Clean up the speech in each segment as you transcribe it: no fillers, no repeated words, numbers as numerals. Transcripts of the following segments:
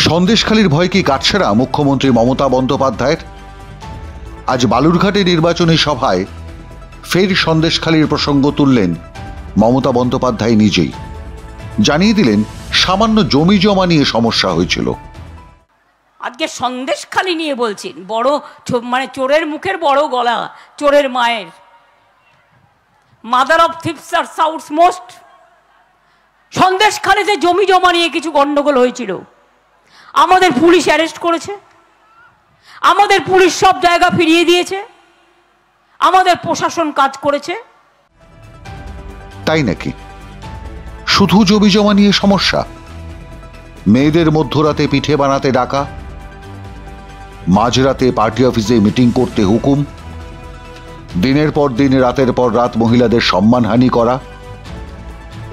সন্দেশখালীর ভয় কি কাটছেনা মুখ্যমন্ত্রী মমতা বন্দ্যোপাধ্যায়ের? আজ বালুরঘাটে নির্বাচনী সভায় ফের সন্দেশখালীর প্রসঙ্গ তুললেন মমতা বন্দ্যোপাধ্যায় নিজেই। জানিয়ে দিলেন সামান্য জমি জমা নিয়ে সমস্যা হয়েছিল। আজকে সন্দেশখালী নিয়ে বলছেন, বড় মানে চোরের মুখের বড় গলা, চোরের মায়ের। মাদার অফ থিপস আর সাউথ মোস্ট। সন্দেশখালীতে জমি জমা নিয়ে কিছু গন্ডগোল হয়েছিল, আমাদের পুলিশ অ্যারেস্ট করেছে, আমাদের পুলিশ সব জায়গা ফিরিয়ে দিয়েছে, আমাদের প্রশাসন কাজ করেছে। তাই নাকি? শুধু জমি জমা নিয়ে সমস্যা? মেয়েদের মধ্যরাতে পিঠে বানাতে ডাকা, মাঝরাতে পার্টি অফিসে মিটিং করতে হুকুম, দিনের পর দিন রাতের পর রাত মহিলাদের সম্মানহানি করা,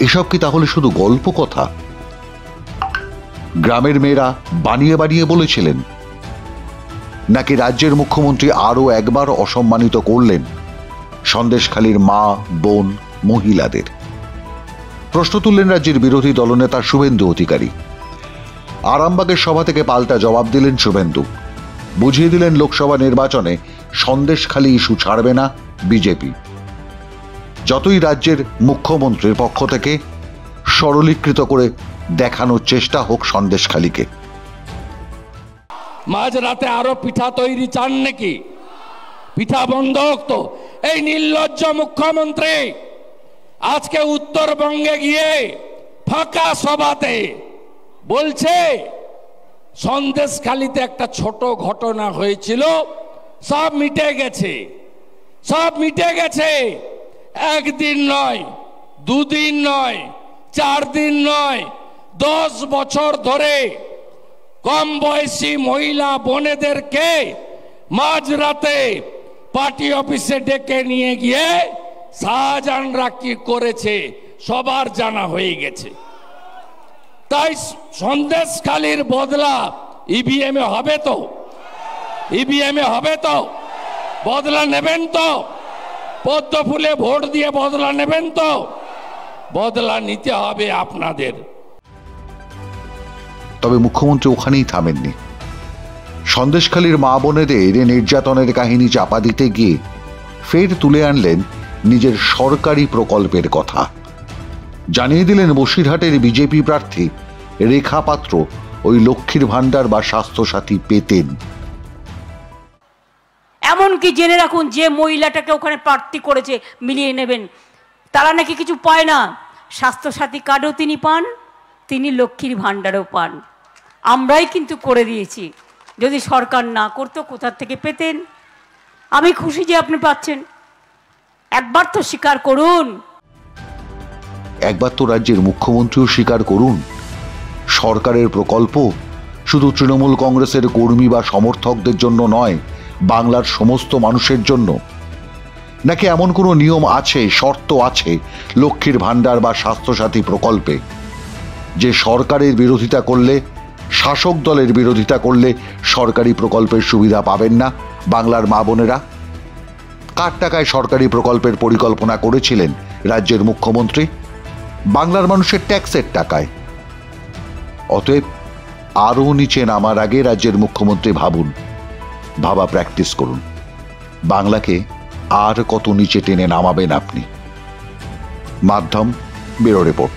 এসব কি তাহলে শুধু গল্প কথা? গ্রামের মেয়েরা বানিয়ে বানিয়ে বলেছিলেন, নাকি রাজ্যের মুখ্যমন্ত্রী আরো একবার অসম্মানিত করলেন সন্দেশখালীর মা, বোন, মহিলাদের? প্রশ্ন তুললেন রাজ্যের বিরোধী দলনেতা শুভেন্দু অধিকারী। আরামবাগের সভা থেকে পাল্টা জবাব দিলেন শুভেন্দু। বুঝিয়ে দিলেন লোকসভা নির্বাচনে সন্দেশখালী ইস্যু ছাড়বে না বিজেপি, যতই রাজ্যের মুখ্যমন্ত্রীর পক্ষ থেকে সরলীকৃত করে দেখানোর চেষ্টা হোক সন্দেশখালীকে। মাঝরাতে আরো পিঠা তৈরি চান নাকি? পিঠা বন্ধ হোক তো। এই নির্লজ্জ মুখ্যমন্ত্রী আজকে উত্তরবঙ্গে গিয়ে ফাঁকা সভাতে বলছে সন্দেশখালীতে একটা ছোট ঘটনা হয়েছিল, সব মিটে গেছে, সব মিটে গেছে। একদিন নয়, দুদিন নয়, 4 দিন নয়, 10 বছর ধরে কম বয়সী মহিলা বোনেদেরকে মাঝরাতে পার্টি অফিসে ডেকে নিয়ে গিয়ে শাহজাহানরা কি করেছে সবার জানা হয়ে গেছে। তাই সন্দেশখালীর বদলা ইভিএম এ হবে তো? ইভিএম এ হবে তো? বদলা নেবেন তো? পদ্ম ফুলে ভোট দিয়ে বদলা নেবেন তো? বদলা নিতে হবে আপনাদের। তবে মুখ্যমন্ত্রী ওখানেই থামেননি। সন্দেশখালীর মা বোনেদের নির্যাতনের কাহিনী চাপা দিতে গিয়ে ফের তুলে আনলেন নিজের সরকারি প্রকল্পের কথা। জানিয়ে দিলেন বসিরহাটের বিজেপি প্রার্থী রেখা পাত্র ওই লক্ষ্মীর ভান্ডার বা স্বাস্থ্যসাথী পেতেন। এমনকি জেনে রাখুন, যে মহিলাটাকে ওখানে প্রার্থী করেছে মিলিয়ে নেবেন, তারা নাকি কিছু পায় না। স্বাস্থ্যসাথী কার্ডও তিনি পান, তিনি লক্ষ্মীর ভান্ডারও পান। আমরাই কিন্তু করে দিয়েছি। যদি সরকার না করতো কোথার থেকে পেতেন? আমি খুশি যে আপনি পাচ্ছেন। একবার তো স্বীকার করুন। একবার তো রাজ্যের মুখ্যমন্ত্রীও স্বীকার করুন, সরকারের প্রকল্প শুধু তৃণমূল কংগ্রেসের কর্মী বা সমর্থকদের জন্য নয়, বাংলার সমস্ত মানুষের জন্য। নাকি এমন কোনো নিয়ম আছে, শর্ত আছে লক্ষ্মীর ভান্ডার বা স্বাস্থ্যসাথী প্রকল্পে, যে সরকারের বিরোধিতা করলে, শাসক দলের বিরোধিতা করলে সরকারি প্রকল্পের সুবিধা পাবেন না বাংলার মা বোনেরা? কার টাকায় সরকারি প্রকল্পের পরিকল্পনা করেছিলেন রাজ্যের মুখ্যমন্ত্রী? বাংলার মানুষের ট্যাক্সের টাকায়। অতএব আরও নিচে নামার আগে রাজ্যের মুখ্যমন্ত্রী ভাবুন, ভাবা প্র্যাকটিস করুন, বাংলাকে আর কত নিচে টেনে নামাবেন আপনি। মাধ্যম ব্যুরো রিপোর্ট।